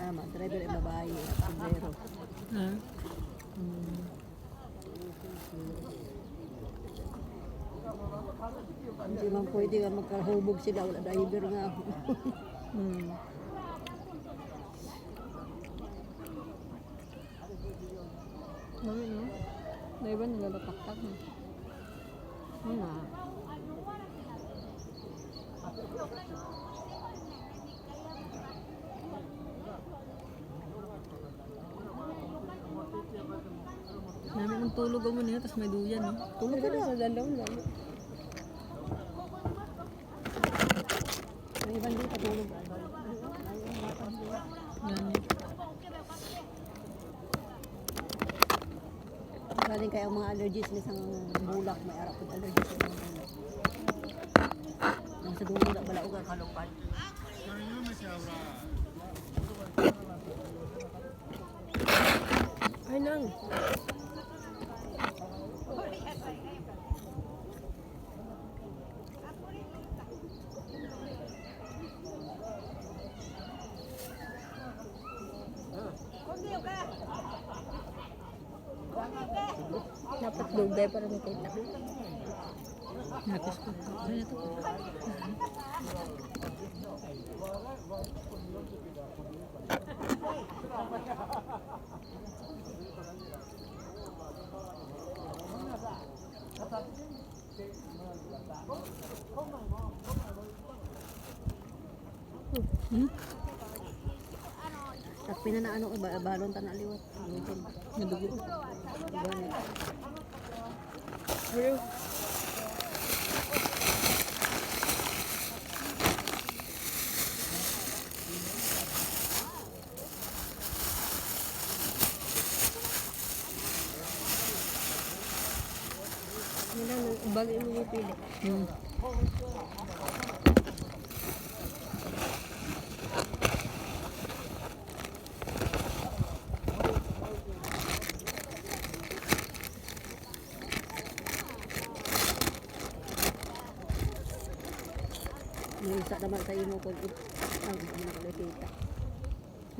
Tama, driver ay babae, sombrero. Ah. Hindi man pwede nga magkahubog sila, wala driver nga ako. Mami, no? Na iba nagalataktak na. Wala. Namin ang tulog ako niya, tapos may duyan, no? Tulog ka na. Sa dalawang lang. Ang ibang di patulog. Yan. Galing kaya ang mga allergies na isang bulak, may arap at allergies sa mga bulak. Ang sa dulo na balaog ang kalupad. Ay nang. Dapat dugay para makita. Nakis ko. Ano ito? At pinanaano ko balon ta na liwat. Nadugo. Ganit. Pero, Bagay mo yung pili. May isa naman sa imo kung ang nakikita.